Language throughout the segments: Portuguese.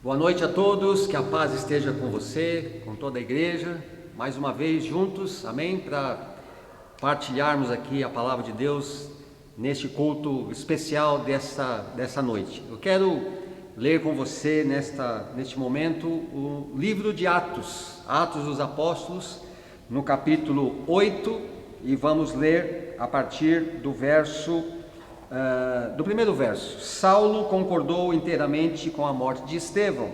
Boa noite a todos, que a paz esteja com você, com toda a igreja, mais uma vez juntos, amém? Para partilharmos aqui a palavra de Deus neste culto especial dessa noite. Eu quero ler com você neste momento o livro de Atos dos Apóstolos, no capítulo 8, e vamos ler a partir do primeiro verso. Saulo concordou inteiramente com a morte de Estevão.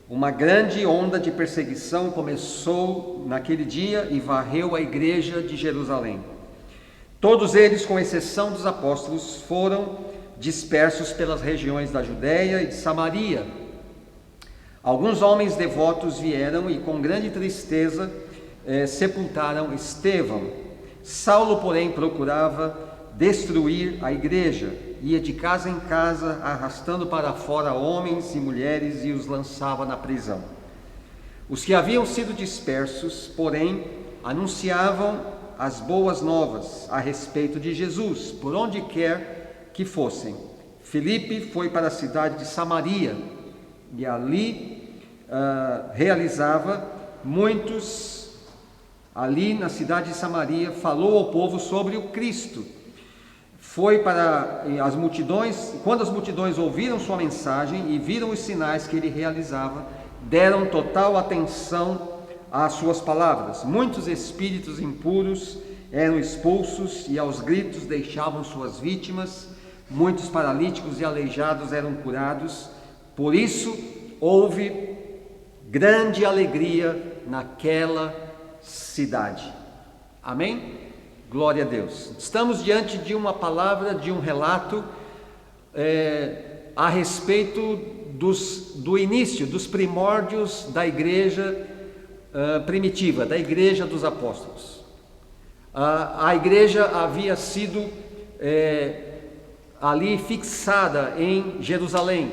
Uma grande onda de perseguição começou naquele dia e varreu a igreja de Jerusalém. Todos eles, com exceção dos apóstolos, foram dispersos pelas regiões da Judéia e de Samaria. Alguns homens devotos vieram e com grande tristeza sepultaram Estevão. Saulo, porém, procurava destruir a igreja, ia de casa em casa, arrastando para fora homens e mulheres e os lançava na prisão. Os que haviam sido dispersos, porém, anunciavam as boas novas a respeito de Jesus, por onde quer que fossem. Filipe foi para a cidade de Samaria e ali ali na cidade de Samaria, falou ao povo sobre o Cristo. Foi para as multidões, quando as multidões ouviram sua mensagem e viram os sinais que ele realizava, deram total atenção às suas palavras. Muitos espíritos impuros eram expulsos e aos gritos deixavam suas vítimas. Muitos paralíticos e aleijados eram curados. Por isso houve grande alegria naquela cidade. Amém? Glória a Deus. Estamos diante de uma palavra, de um relato a respeito do início, dos primórdios da igreja primitiva, da igreja dos apóstolos. A igreja havia sido ali fixada em Jerusalém.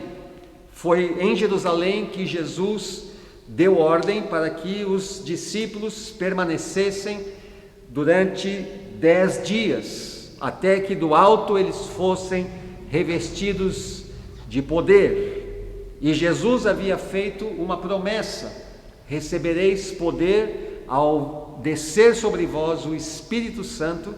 Foi em Jerusalém que Jesus deu ordem para que os discípulos permanecessem durante 10 dias, até que do alto eles fossem revestidos de poder. E Jesus havia feito uma promessa: recebereis poder ao descer sobre vós o Espírito Santo,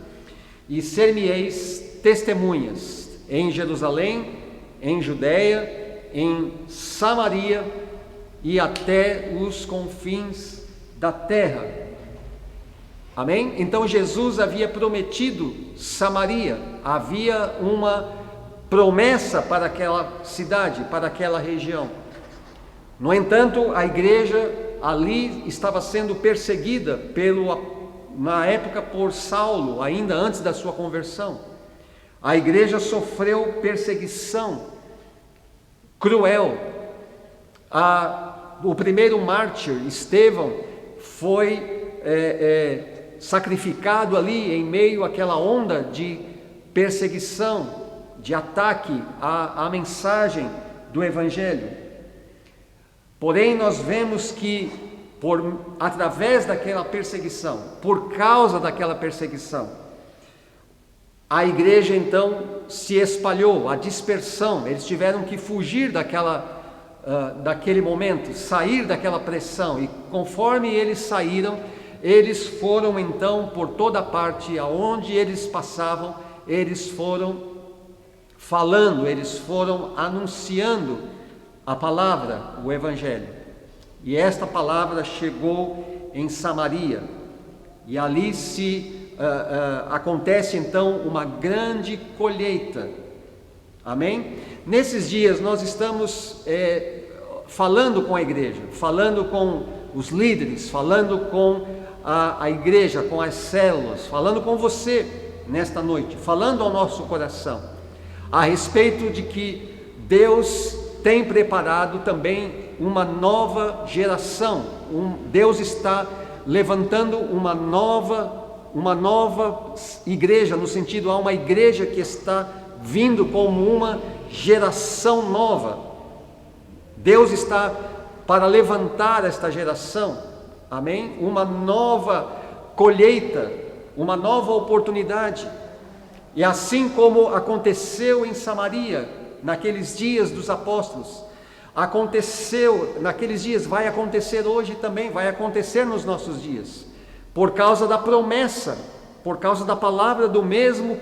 e ser-me-eis testemunhas em Jerusalém, em Judeia, em Samaria e até os confins da terra. Amém? Então Jesus havia prometido Samaria, havia uma promessa para aquela cidade, para aquela região. No entanto, a igreja ali estava sendo perseguida na época por Saulo, ainda antes da sua conversão. A igreja sofreu perseguição cruel. O primeiro mártir, Estevão, foi sacrificado ali em meio àquela onda de perseguição, de ataque à mensagem do Evangelho. Porém, nós vemos que através daquela perseguição, por causa daquela perseguição, a igreja então se espalhou, a dispersão. Eles tiveram que fugir daquele momento, sair daquela pressão, e conforme eles saíram, eles foram então por toda parte, aonde eles passavam, eles foram falando, eles foram anunciando a palavra, o Evangelho. E esta palavra chegou em Samaria, e ali acontece então uma grande colheita. Amém? Nesses dias nós estamos falando com a igreja, falando com os líderes, falando com a igreja, com as células, falando com você nesta noite, falando ao nosso coração a respeito de que Deus tem preparado também uma nova geração. Deus está levantando uma nova igreja, no sentido, há uma igreja que está vindo como uma geração nova. Deus está para levantar esta geração. Amém? Uma nova colheita, uma nova oportunidade. E assim como aconteceu em Samaria, naqueles dias dos apóstolos, Aconteceu naqueles dias, vai acontecer hoje também, vai acontecer nos nossos dias, por causa da promessa, por causa da palavra do mesmo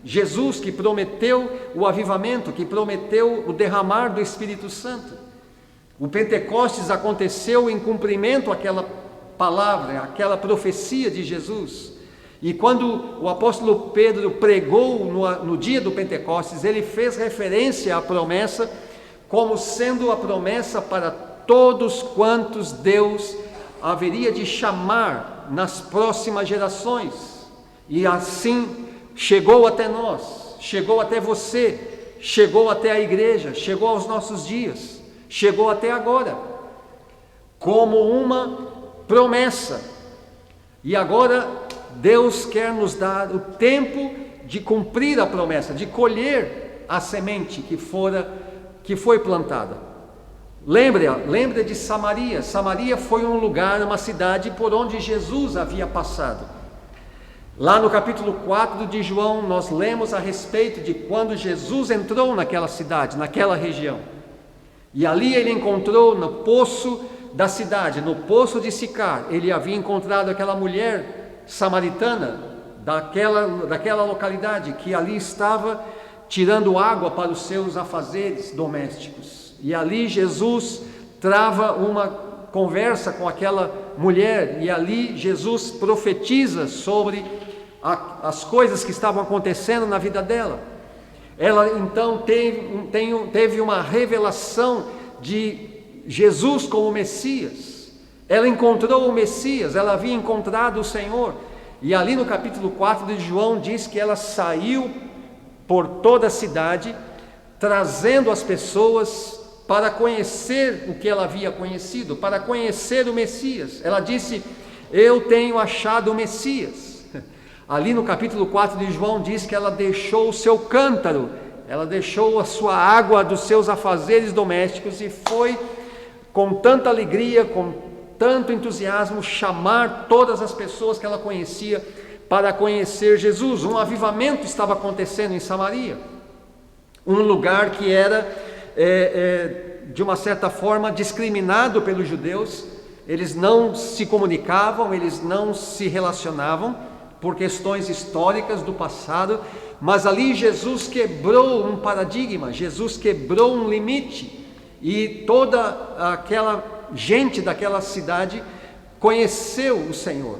Jesus, que prometeu o avivamento, que prometeu o derramar do Espírito Santo. O Pentecostes aconteceu em cumprimento àquela palavra, àquela profecia de Jesus. E quando o apóstolo Pedro pregou no dia do Pentecostes, ele fez referência à promessa como sendo a promessa para todos quantos Deus haveria de chamar nas próximas gerações. E assim chegou até nós, chegou até você, chegou até a igreja, chegou aos nossos dias, chegou até agora, como uma promessa. E agora Deus quer nos dar o tempo de cumprir a promessa, de colher a semente que foi plantada. Lembra de Samaria. Samaria foi um lugar, uma cidade por onde Jesus havia passado. Lá no capítulo 4 de João, nós lemos a respeito de quando Jesus entrou naquela cidade, naquela região. E ali ele encontrou no poço da cidade, no poço de Sicar, ele havia encontrado aquela mulher samaritana daquela localidade, que ali estava tirando água para os seus afazeres domésticos. E ali Jesus trava uma conversa com aquela mulher, e ali Jesus profetiza sobre as coisas que estavam acontecendo na vida dela. Ela então teve uma revelação de Jesus como Messias. Ela encontrou o Messias, ela havia encontrado o Senhor. E ali no capítulo 4 de João diz que ela saiu por toda a cidade, trazendo as pessoas para conhecer o que ela havia conhecido, para conhecer o Messias. Ela disse: eu tenho achado o Messias. Ali no capítulo 4 de João diz que ela deixou o seu cântaro, ela deixou a sua água dos seus afazeres domésticos e foi com tanta alegria, com tanto entusiasmo, chamar todas as pessoas que ela conhecia para conhecer Jesus. Um avivamento estava acontecendo em Samaria, um lugar que era de uma certa forma discriminado pelos judeus. Eles não se comunicavam, eles não se relacionavam por questões históricas do passado, mas ali Jesus quebrou um paradigma, Jesus quebrou um limite, e toda aquela gente daquela cidade conheceu o Senhor.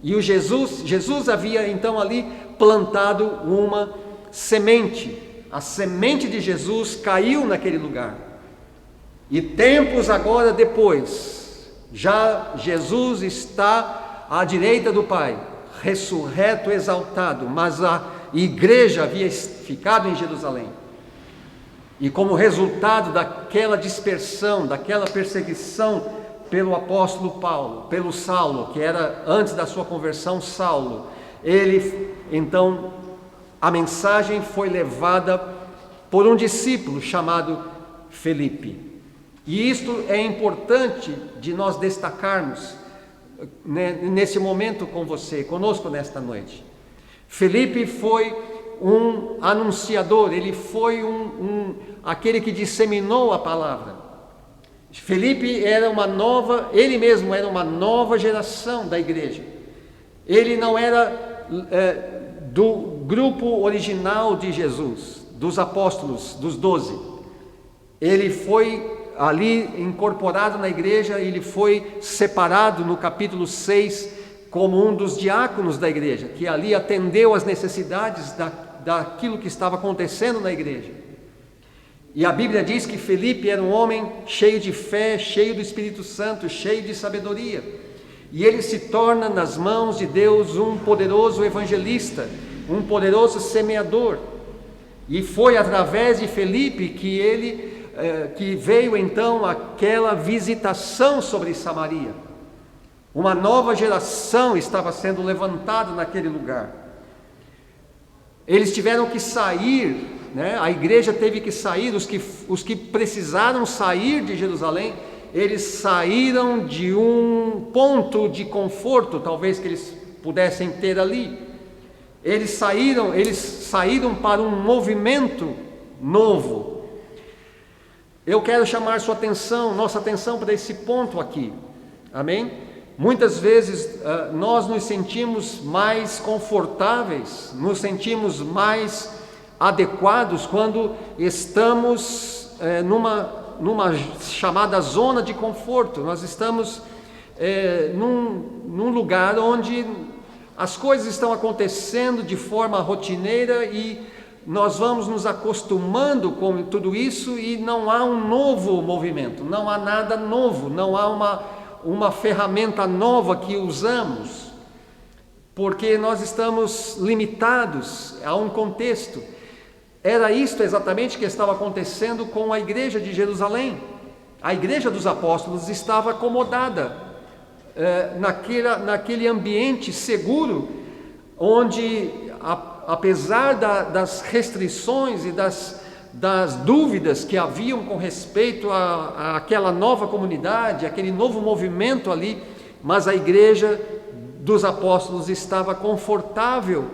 E o Jesus havia então ali plantado uma semente. A semente de Jesus caiu naquele lugar. E tempos agora depois, já Jesus está à direita do Pai, ressurreto, exaltado, mas a igreja havia ficado em Jerusalém. E como resultado daquela dispersão, daquela perseguição pelo apóstolo Paulo, pelo Saulo, que era antes da sua conversão Saulo, então a mensagem foi levada por um discípulo chamado Felipe. E isto é importante de nós destacarmos nesse momento com você, conosco nesta noite. Felipe foi um anunciador, ele foi aquele que disseminou a palavra. Felipe ele mesmo era uma nova geração da igreja. Ele não era do grupo original de Jesus, dos apóstolos, dos 12. Ele foi ali incorporado na igreja, ele foi separado no capítulo 6 como um dos diáconos da igreja, que ali atendeu às necessidades daquilo que estava acontecendo na igreja. E a Bíblia diz que Felipe era um homem cheio de fé, cheio do Espírito Santo, cheio de sabedoria. E ele se torna nas mãos de Deus um poderoso evangelista, um poderoso semeador. E foi através de Felipe que veio então aquela visitação sobre Samaria. Uma nova geração estava sendo levantada naquele lugar. Eles tiveram que sair, a igreja teve que sair, os que precisaram sair de Jerusalém, eles saíram de um ponto de conforto, talvez que eles pudessem ter ali. Eles saíram para um movimento novo. eu quero chamar sua atenção, nossa atenção para esse ponto aqui, amém? Muitas vezes nós nos sentimos mais confortáveis, nos sentimos mais adequados quando estamos numa chamada zona de conforto. Nós estamos num lugar onde as coisas estão acontecendo de forma rotineira e nós vamos nos acostumando com tudo isso e não há um novo movimento, não há nada novo, não há uma ferramenta nova que usamos, porque nós estamos limitados a um contexto. Era isto exatamente que estava acontecendo com a igreja de Jerusalém. A igreja dos apóstolos estava acomodada naquele ambiente seguro, onde apesar das restrições e das dúvidas que haviam com respeito àquela nova comunidade, aquele novo movimento ali, mas a igreja dos apóstolos estava confortável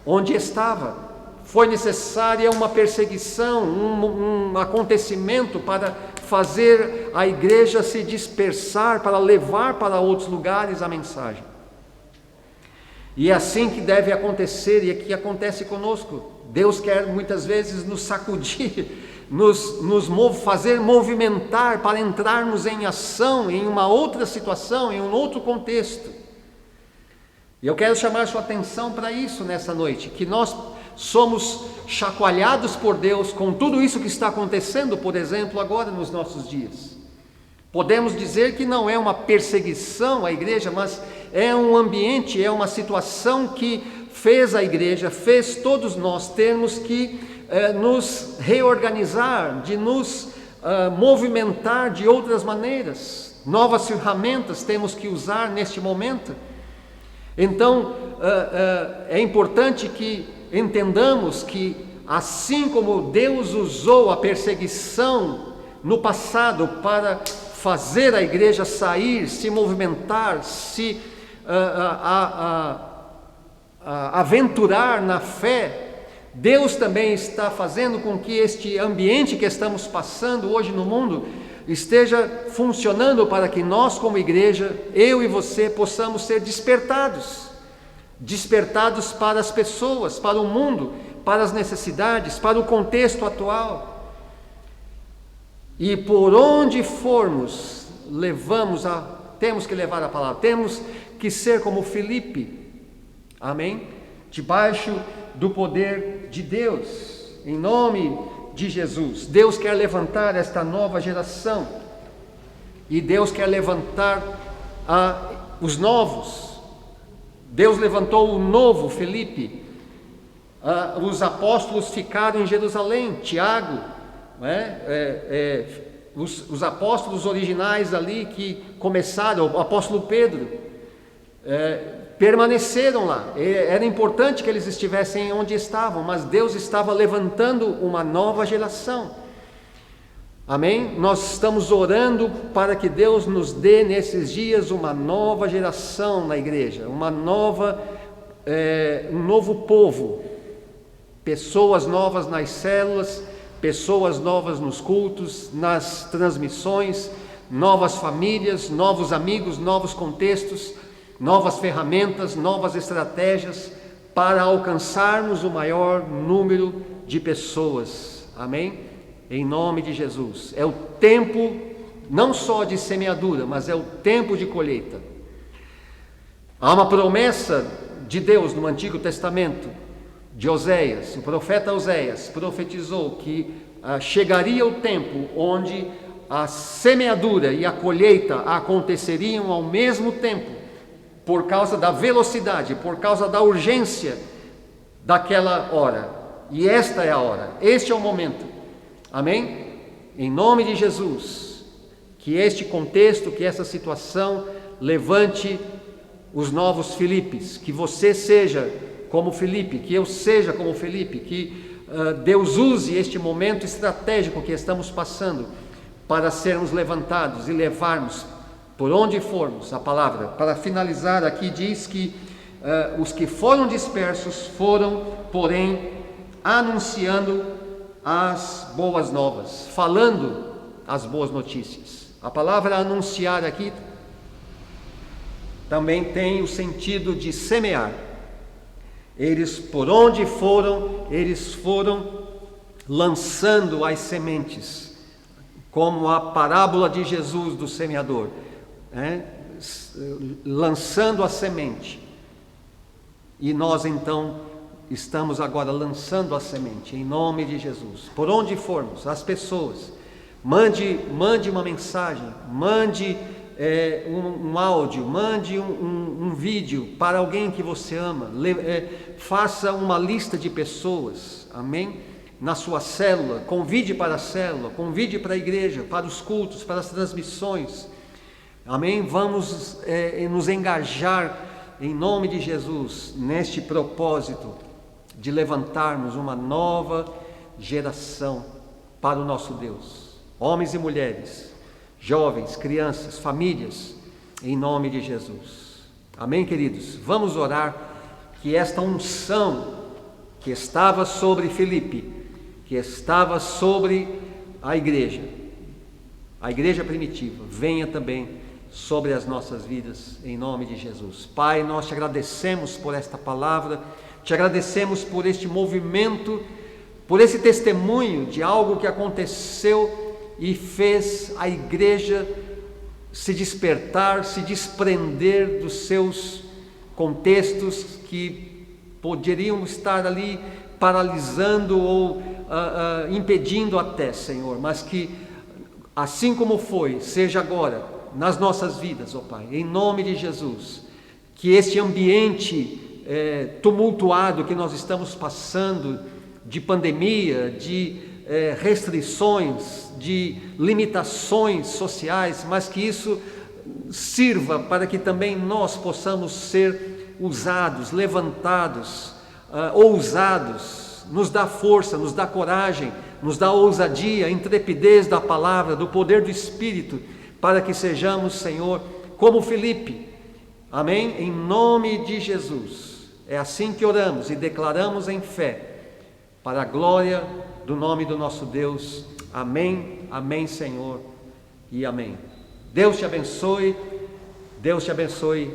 onde estava. Foi necessária uma perseguição, um acontecimento para fazer a igreja se dispersar, para levar para outros lugares a mensagem. E é assim que deve acontecer, e é que acontece conosco. Deus quer muitas vezes nos sacudir, fazer movimentar para entrarmos em ação, em uma outra situação, em um outro contexto. E eu quero chamar sua atenção para isso nessa noite, que nós somos chacoalhados por Deus com tudo isso que está acontecendo, por exemplo, agora nos nossos dias. Podemos dizer que não é uma perseguição à igreja, mas é um ambiente, é uma situação que fez a igreja, fez todos nós termos que nos reorganizar, de nos movimentar de outras maneiras. Novas ferramentas temos que usar neste momento. Então, é importante que entendamos que, assim como Deus usou a perseguição no passado para fazer a igreja sair, se movimentar, se aventurar na fé, Deus também está fazendo com que este ambiente que estamos passando hoje no mundo esteja funcionando para que nós, como igreja, eu e você, possamos ser despertados para as pessoas, para o mundo, para as necessidades, para o contexto atual. E por onde formos, temos que levar a palavra, temos que ser como Filipe, amém? Debaixo do poder de Deus, em nome de Jesus. Deus quer levantar esta nova geração, e Deus quer levantar os novos. Deus levantou o novo Filipe. Os apóstolos ficaram em Jerusalém, Tiago, os apóstolos originais ali que começaram, o apóstolo Pedro, permaneceram lá. Era importante que eles estivessem onde estavam, mas Deus estava levantando uma nova geração, amém? Nós estamos orando para que Deus nos dê nesses dias uma nova geração na igreja, um novo povo, pessoas novas nas células, pessoas novas nos cultos, nas transmissões, novas famílias, novos amigos, novos contextos, novas ferramentas, novas estratégias para alcançarmos o maior número de pessoas, amém? Em nome de Jesus. É o tempo não só de semeadura, mas é o tempo de colheita. Há uma promessa de Deus no Antigo Testamento, de Oséias. O profeta Oséias profetizou que chegaria o tempo onde a semeadura e a colheita aconteceriam ao mesmo tempo, por causa da velocidade, por causa da urgência daquela hora. E esta é a hora, este é o momento, amém? Em nome de Jesus, que este contexto, que essa situação levante os novos Filipes, que você seja como Filipe, que eu seja como Filipe, que Deus use este momento estratégico que estamos passando para sermos levantados e levarmos por onde formos a palavra. Para finalizar aqui, diz que os que foram dispersos foram, porém, anunciando as boas novas, falando as boas notícias. A palavra anunciar aqui também tem o sentido de semear. Eles, por onde foram, eles foram lançando as sementes, como a parábola de Jesus do semeador, lançando a semente. E nós então estamos agora lançando a semente, em nome de Jesus. Por onde formos, as pessoas, mande uma mensagem, mande um áudio, mande um vídeo para alguém que você ama, faça uma lista de pessoas, amém? Na sua célula, convide para a célula, convide para a igreja, para os cultos, para as transmissões, amém? Vamos nos engajar em nome de Jesus neste propósito de levantarmos uma nova geração para o nosso Deus, homens e mulheres, jovens, crianças, famílias, em nome de Jesus. Amém, queridos? Vamos orar que esta unção que estava sobre Filipe, que estava sobre a igreja primitiva, venha também sobre as nossas vidas, em nome de Jesus. Pai, nós te agradecemos por esta palavra, te agradecemos por este movimento, por esse testemunho de algo que aconteceu e fez a igreja se despertar, se desprender dos seus contextos que poderiam estar ali paralisando ou impedindo até, Senhor, mas que assim como foi, seja agora nas nossas vidas, ó Pai, em nome de Jesus, que este ambiente tumultuado que nós estamos passando, de pandemia, de restrições, de limitações sociais, mas que isso sirva para que também nós possamos ser usados, levantados, ousados, nos dá força, nos dá coragem, nos dá ousadia, intrepidez da palavra, do poder do Espírito, para que sejamos, Senhor, como Filipe, amém? Em nome de Jesus, é assim que oramos e declaramos em fé, para a glória do nome do nosso Deus, amém, amém, Senhor, e amém. Deus te abençoe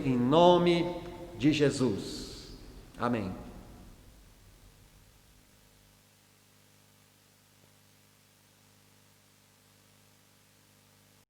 em nome de Jesus, amém.